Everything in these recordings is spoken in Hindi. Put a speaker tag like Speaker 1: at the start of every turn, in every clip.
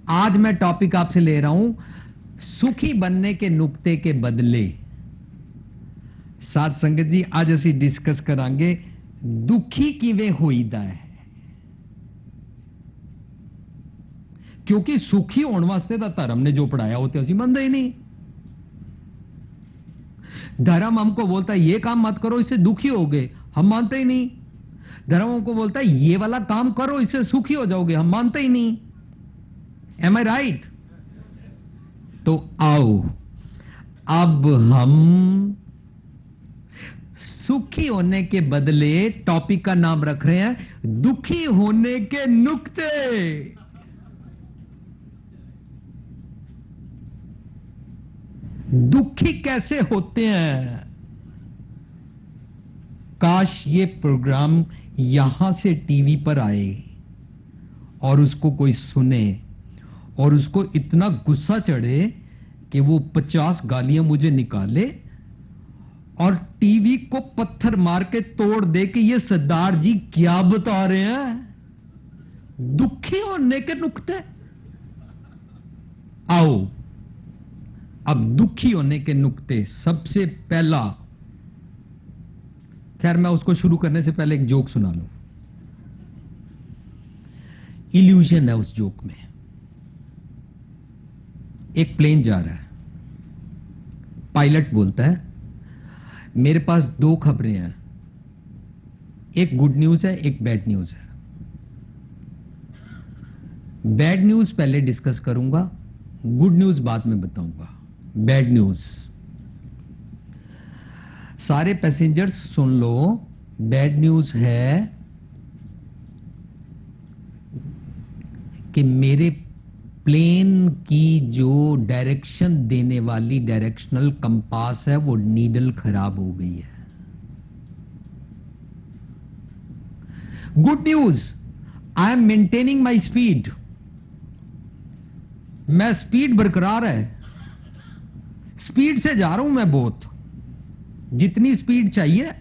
Speaker 1: आज मैं टॉपिक आपसे ले रहा हूं सुखी बनने के नुक्ते के बदले। साथ संगत जी आज असी डिस्कस करांगे दुखी किवें होईदा है, क्योंकि सुखी होने वास्ते तो धर्म ने जो पढ़ाया वो तो असी मानते ही नहीं। धर्म हमको बोलता है ये काम मत करो इससे दुखी होगे, हम मानते ही नहीं। धर्म हमको बोलता है ये वाला काम करो इससे सुखी हो जाओगे, हम मानते ही नहीं। एम आई राइट? तो आओ अब हम सुखी होने के बदले टॉपिक का नाम रख रहे हैं दुखी होने के नुक्ते। दुखी कैसे होते हैं? काश ये प्रोग्राम यहां से टीवी पर आए और उसको कोई सुने और उसको इतना गुस्सा चढ़े कि वो 50 गालियां मुझे निकाले और टीवी को पत्थर मार के तोड़ दे कि ये सरदार जी क्या बता रहे हैं। दुखी होने के नुक्ते। आओ अब दुखी होने के नुक्ते। सबसे पहला, खैर मैं उसको शुरू करने से पहले एक जोक सुना लूं। इल्यूजन है उस जोक में। एक प्लेन जा रहा है, पायलट बोलता है मेरे पास दो खबरें हैं, एक गुड न्यूज है एक बैड न्यूज है। बैड न्यूज पहले डिस्कस करूंगा, गुड न्यूज बाद में बताऊंगा। बैड न्यूज, सारे पैसेंजर्स सुन लो। बैड न्यूज है कि मेरे प्लेन की जो डायरेक्शन देने वाली डायरेक्शनल कंपास है वो नीडल खराब हो गई है। Good news, I am maintaining my speed. मैं स्पीड बरकरार है, स्पीड से जा रहा हूं मैं बहुत, जितनी स्पीड चाहिए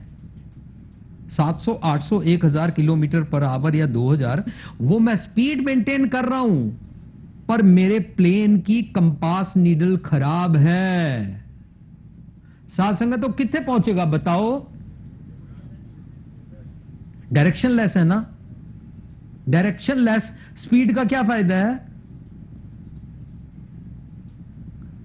Speaker 1: 700, 800, 1000 किलोमीटर पर आवर या 2000, वो मैं स्पीड मेंटेन कर रहा हूं, पर मेरे प्लेन की कंपास नीडल खराब है। साथ संगत तो कितने पहुंचेगा बताओ? डायरेक्शन लेस है ना। डायरेक्शन लेस स्पीड का क्या फायदा है?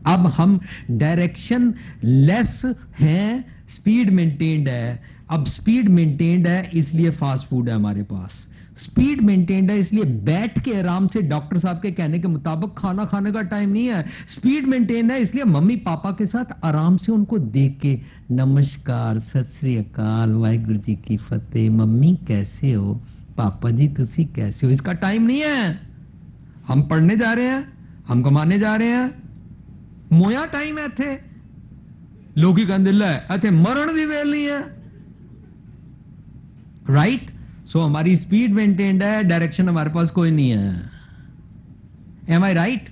Speaker 1: अब हम डायरेक्शन लेस हैं, स्पीड मेंटेन्ड है। अब स्पीड मेंटेन्ड है इसलिए फास्ट फूड है हमारे पास, स्पीड मेंटेन्ड है इसलिए बैठ के आराम से डॉक्टर साहब के कहने के मुताबिक खाना खाने का टाइम नहीं है। स्पीड मेंटेन है इसलिए मम्मी पापा के साथ आराम से उनको देख के नमस्कार, सत श्री अकाल, वाहिगुरु जी की फतेह, मम्मी कैसे हो, पापा जी तुसी कैसे हो, इसका टाइम नहीं है। हम पढ़ने जा रहे हैं, हम कमाने जा रहे हैं, मोया टाइम है थे। लोग ही कहते ले मरण भी वेल नहीं है। राइट? सो हमारी स्पीड मेंटेन्ड है, डायरेक्शन हमारे पास कोई नहीं है। एम आई राइट?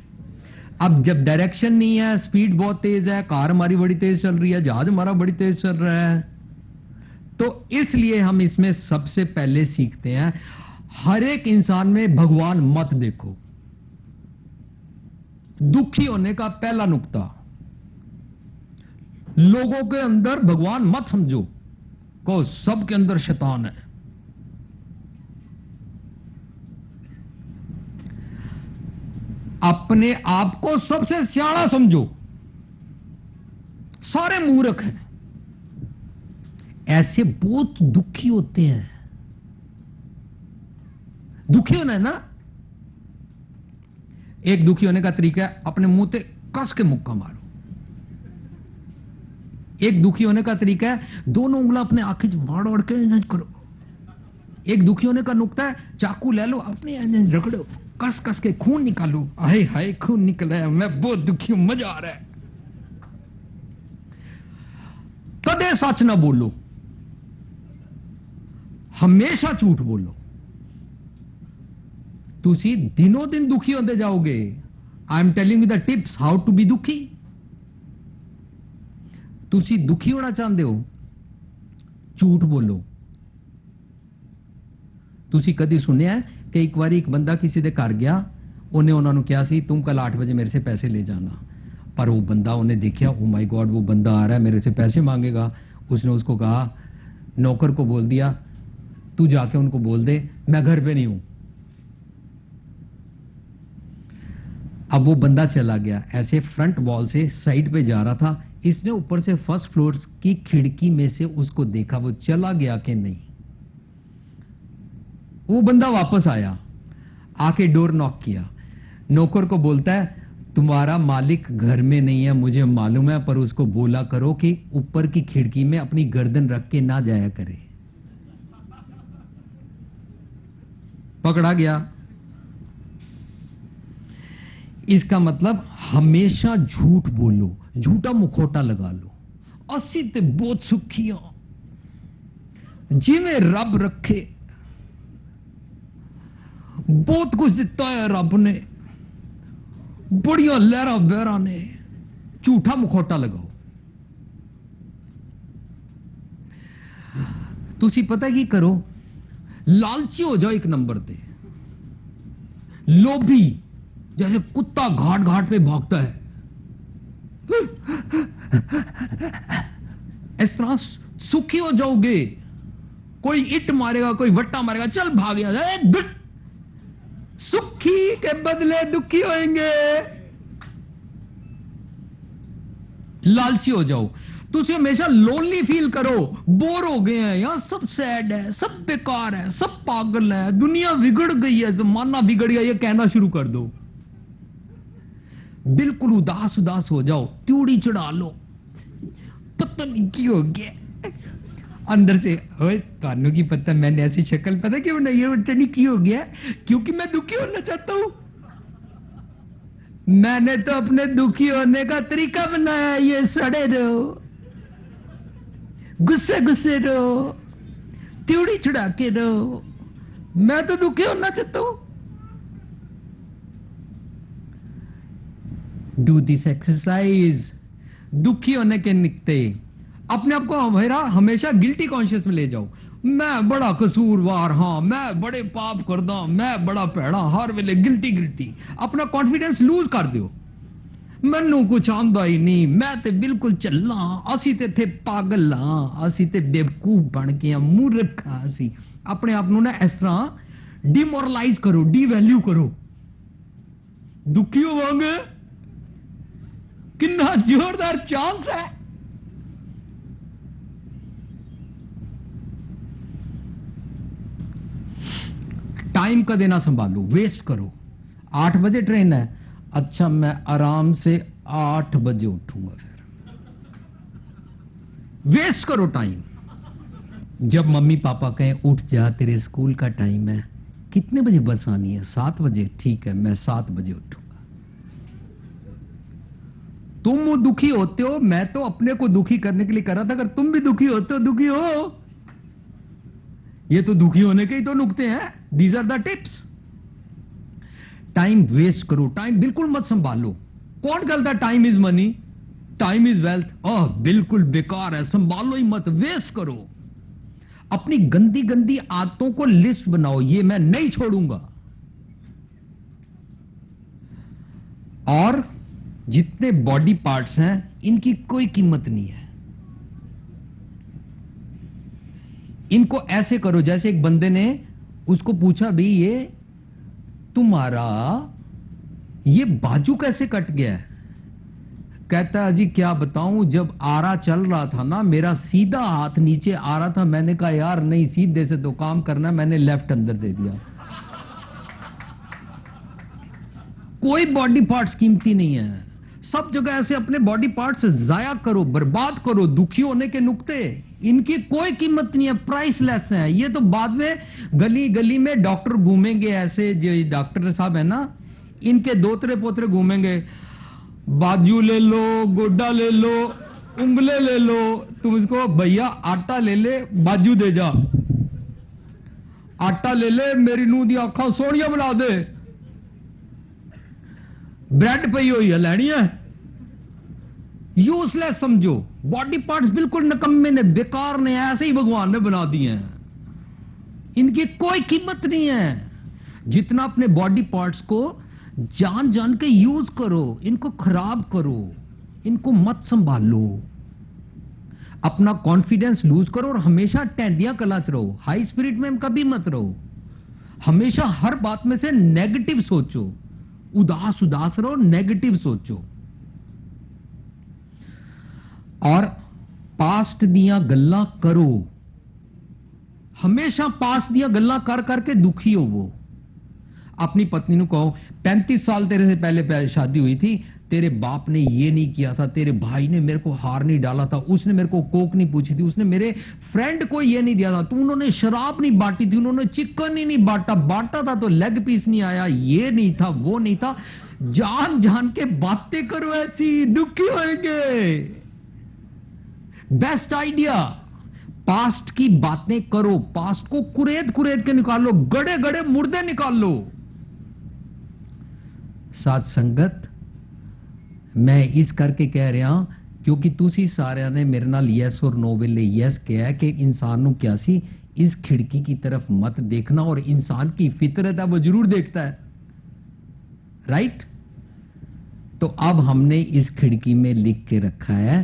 Speaker 1: अब जब डायरेक्शन नहीं है, स्पीड बहुत तेज है, कार हमारी बड़ी तेज चल रही है, जहाज हमारा बड़ी तेज चल रहा है, तो इसलिए हम इसमें सबसे पहले सीखते हैं हर एक इंसान में भगवान मत देखो। दुखी होने का पहला नुक्ता, लोगों के अंदर भगवान मत समझो, को सबके अंदर शैतान है। अपने आप को सबसे सियाणा समझो, सारे मूर्ख हैं। ऐसे बहुत दुखी होते हैं। दुखी होना है ना, एक दुखी होने का तरीका है अपने मुंह पे कस के मुक्का मारो। एक दुखी होने का तरीका है दोनों उंगला अपने आंखें वाड़ वाड़ के नज करो। एक दुखी होने का नुक्ता है चाकू ले लो, अपने रगड़ो, कस कस के खून निकालो। हाय हाय खून निकला है, मैं बहुत दुखी हूं, मजा आ रहा है। कदे सच ना बोलो, हमेशा झूठ बोलो। तुसी दिनों दिन दुखी होते जाओगे। I am telling you the tips how to be दुखी। तुसी दुखी होना चाहते हो, झूठ बोलो। तुसी कदी सुनिया कि एक बार एक बंदा किसी दे घर गया, उन्हें उन्होंने क्या सी तुम कल 8 बजे मेरे से पैसे ले जाना। पर वो बंदा उन्हें देखा, ओ माय गॉड वो बंदा आ रहा है मेरे से पैसे मांगेगा। उसने उसको कहा, नौकर को बोल दिया तू जाके उनको बोल दे मैं घर पे नहीं हूं। अब वो बंदा चला गया, ऐसे फ्रंट वॉल से साइड पे जा रहा था। इसने ऊपर से फर्स्ट फ्लोर की खिड़की में से उसको देखा, वो चला गया कि नहीं। वो बंदा वापस आया, आके डोर नॉक किया, नौकर को बोलता है तुम्हारा मालिक घर में नहीं है मुझे मालूम है, पर उसको बोला करो कि ऊपर की खिड़की में अपनी गर्दन रख के ना जाया करे। पकड़ा गया। इसका मतलब हमेशा झूठ बोलो, झूठा मुखौटा लगा लो। असी ते बहुत सुखिया जिवें रब रखे, बहुत कुछ दिता है रब ने, बड़िया लहरा बहरा ने, झूठा मुखौटा लगाओ। तुसी पता की करो, लालची हो जाओ एक नंबर पे, लोभी, जैसे कुत्ता घाट घाट पे भागता है, इस तरह सुखी हो जाओगे। कोई इट मारेगा, कोई वट्टा मारेगा, चल भाग गया। सुखी के बदले दुखी होंगे। लालची हो जाओ, तुझे हमेशा लोनली फील करो, बोर हो गए हैं यार, सब सैड है, सब बेकार है, सब पागल है, दुनिया बिगड़ गई है, जमाना बिगड़ गया, ये कहना शुरू कर दो। बिल्कुल उदास उदास हो जाओ, त्यूड़ी चढ़ा लो, पता नहीं क्यों हो गया अंदर से, कानों की पता मैंने ऐसी शक्ल पता क्यों नहीं है, पता नहीं क्यों हो गया, क्योंकि मैं दुखी होना चाहता हूं। मैंने तो अपने दुखी होने का तरीका बनाया, ये सड़े रहो, गुस्से गुस्से रहो, त्यूड़ी चढ़ा के रहो, मैं तो दुखी होना चाहता हूं। Do this exercise. दुखी होने के निकते अपने आप को हमेशा गिल्टी कॉन्शियस में ले जाओ, मैं बड़ा कसूरवार, हाँ मैं बड़े पाप करदा, मैं बड़ा भैड़ा, हर वेले गिल्टी गिल्टी। अपना कॉन्फिडेंस लूज कर दो, मैनू कुछ आंदा ही नहीं, मैं ते बिल्कुल चलना, असी ते थे पागल हाँ, असी ते बेवकूफ बन गए, मूर्ख हाँ असी। अपने आप नू ना इस तरह डिमोरलाइज करो, डिवैल्यू करो। दुखी होवांगे, कितना जोरदार चांस है। टाइम का देना संभालो, वेस्ट करो। 8 बजे ट्रेन है, अच्छा मैं आराम से 8 बजे उठूंगा, फिर वेस्ट करो टाइम। जब मम्मी पापा कहें उठ जा तेरे स्कूल का टाइम है, कितने बजे बस आनी है, 7 बजे, ठीक है मैं 7 बजे उठूंगा। तुम दुखी होते हो, मैं तो अपने को दुखी करने के लिए कर रहा था, अगर तुम भी दुखी होते हो, दुखी हो। ये तो दुखी होने के ही तो नुक्ते हैं, these are the tips. Time waste करो, टाइम बिल्कुल मत संभालो। कौन कहता time is money, time is wealth, oh बिल्कुल बेकार है, संभालो ही मत, वेस्ट करो। अपनी गंदी गंदी आदतों को लिस्ट बनाओ, ये मैं नहीं छोड़ूंगा। और जितने बॉडी पार्ट्स हैं इनकी कोई कीमत नहीं है। इनको ऐसे करो जैसे एक बंदे ने उसको पूछा, भाई ये तुम्हारा ये बाजू कैसे कट गया है? कहता है जी क्या बताऊं, जब आरा चल रहा था ना, मेरा सीधा हाथ नीचे आ रहा था, मैंने कहा यार नहीं सीधे से तो काम करना, मैंने लेफ्ट अंदर दे दिया। कोई बॉडी पार्ट्स कीमती नहीं है, सब जगह ऐसे अपने बॉडी पार्ट्स जाया करो, बर्बाद करो। दुखी होने के नुक्ते, इनकी कोई कीमत नहीं है, प्राइसलेस है। ये तो बाद में गली गली में डॉक्टर घूमेंगे, ऐसे जो डॉक्टर साहब है ना, इनके दोतरे पोतरे घूमेंगे, बाजू ले लो, गोड्डा ले लो, उंगले ले लो, तुम इसको भैया आटा ले ले, बाजू दे जा, आटा ले ले, मेरी नूह दी आंखां सोहणियां बना दे, ब्रेड पई हुई है लैनी है। यूजलेस समझो, बॉडी पार्ट्स बिल्कुल निकम्मे ने, बेकार ने, ऐसे ही भगवान ने बना दिए हैं, इनकी कोई कीमत नहीं है। जितना अपने बॉडी पार्ट्स को जान जान के यूज करो, इनको खराब करो, इनको मत संभालो, अपना कॉन्फिडेंस लूज करो और हमेशा टैंदियां कलाच रहो, हाई स्पिरिट में कभी मत रहो, हमेशा हर बात में से नेगेटिव सोचो, उदास उदास रहो, नेगेटिव सोचो। और पास्ट दियां गल्लां करो, हमेशा पास्ट दियां गल्लां कर करके दुखी हो। वो अपनी पत्नी को कहो 35 साल तेरे से पहले शादी हुई थी, तेरे बाप ने ये नहीं किया था, तेरे भाई ने मेरे को हार नहीं डाला था, उसने मेरे को कोक नहीं पूछी थी, उसने मेरे फ्रेंड को ये नहीं दिया था, तू उन्होंने शराब नहीं बांटी थी, उन्होंने चिकन ही नहीं बांटा था तो लेग पीस नहीं आया, ये नहीं था वो नहीं था। जान जान के बातें करो, ऐसी दुखी होंगे। बेस्ट आइडिया, पास्ट की बातें करो, पास्ट को कुरेद कुरेद के निकालो, गड़े गड़े मुर्दे निकाल लो। साथ संगत मैं इस करके कह रहा क्योंकि तुसी सारे ने मेरे नाल यस और नो वेले यस किया है कि इंसान को क्या सी इस खिड़की की तरफ मत देखना, और इंसान की फितरत है वो जरूर देखता है, राइट। तो अब हमने इस खिड़की में लिख के रखा है,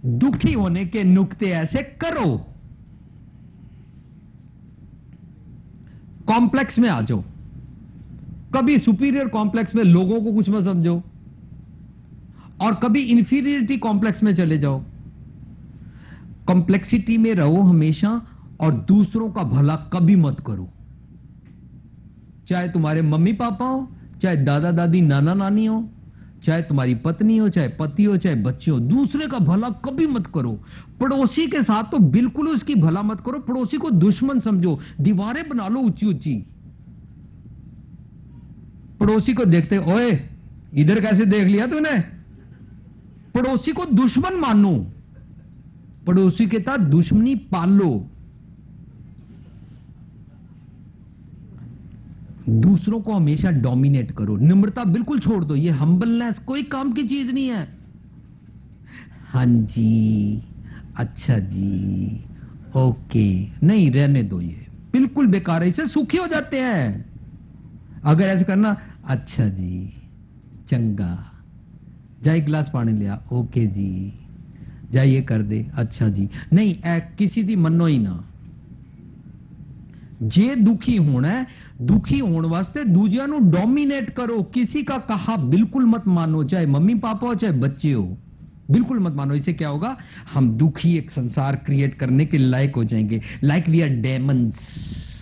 Speaker 1: दुखी होने के नुक्ते ऐसे करो। कॉम्प्लेक्स में आ जाओ, कभी सुपीरियर कॉम्प्लेक्स में लोगों को कुछ मत समझो, और कभी इंफीरियरिटी कॉम्प्लेक्स में चले जाओ। कॉम्प्लेक्सिटी में रहो हमेशा, और दूसरों का भला कभी मत करो, चाहे तुम्हारे मम्मी पापा हो, चाहे दादा दादी नाना नानी हो, चाहे तुम्हारी पत्नी हो, चाहे पति हो, चाहे बच्चे हो, दूसरे का भला कभी मत करो। पड़ोसी के साथ तो बिल्कुल उसकी भला मत करो, पड़ोसी को दुश्मन समझो, दीवारें बना लो ऊंची ऊंची। पड़ोसी को देखते ओए इधर कैसे देख लिया तूने, पड़ोसी को दुश्मन मानो, पड़ोसी के साथ दुश्मनी पालो। दूसरों को हमेशा डोमिनेट करो, निम्रता बिल्कुल छोड़ दो, ये हम्बलनेस कोई काम की चीज नहीं है। हाँ जी, अच्छा जी, ओके, नहीं रहने दो, ये बिल्कुल बेकार है, इससे सुखी हो जाते हैं। अगर ऐसे करना, अच्छा जी, चंगा, जाए गिलास पानी लिया, ओके जी, जाए ये कर दे, अच्छा जी, नहीं किसी दी मनो ही ना। जे दुखी होना है, दुखी होने वास्ते दूजिया नु डोमिनेट करो, किसी का कहा बिल्कुल मत मानो, चाहे मम्मी पापा हो चाहे बच्चे हो, बिल्कुल मत मानो। इससे क्या होगा, हम दुखी एक संसार क्रिएट करने के लायक हो जाएंगे, लाइक वी आर डेमंस।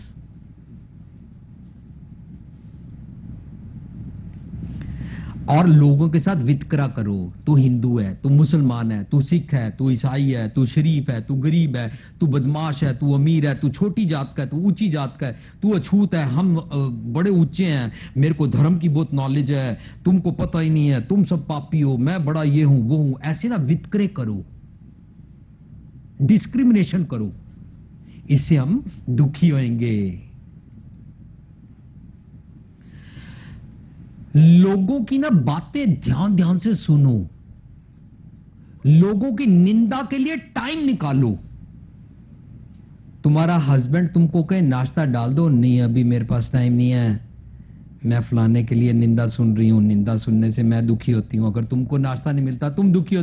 Speaker 1: और लोगों के साथ वितकरा करो, तू हिंदू है, तू मुसलमान है, तू सिख है, तू ईसाई है, तू शरीफ है, तू गरीब है, तू बदमाश है, तू अमीर है, तू छोटी जात का है, तू ऊंची जात का है, तू अछूत है, हम बड़े ऊंचे हैं, मेरे को धर्म की बहुत नॉलेज है, तुमको पता ही नहीं है, तुम सब पापी हो, मैं बड़ा ये हूं वो हूं। ऐसे ना वितकरे करो, डिस्क्रिमिनेशन करो, इससे हम दुखी होंगे। लोगों की ना बातें ध्यान ध्यान से सुनो, लोगों की निंदा के लिए टाइम निकालो। तुम्हारा हस्बैंड तुमको कहे नाश्ता डाल दो, नहीं अभी मेरे पास टाइम नहीं है, मैं फलाने के लिए निंदा सुन रही हूं, निंदा सुनने से मैं दुखी होती हूं। अगर तुमको नाश्ता नहीं मिलता तुम दुखी हो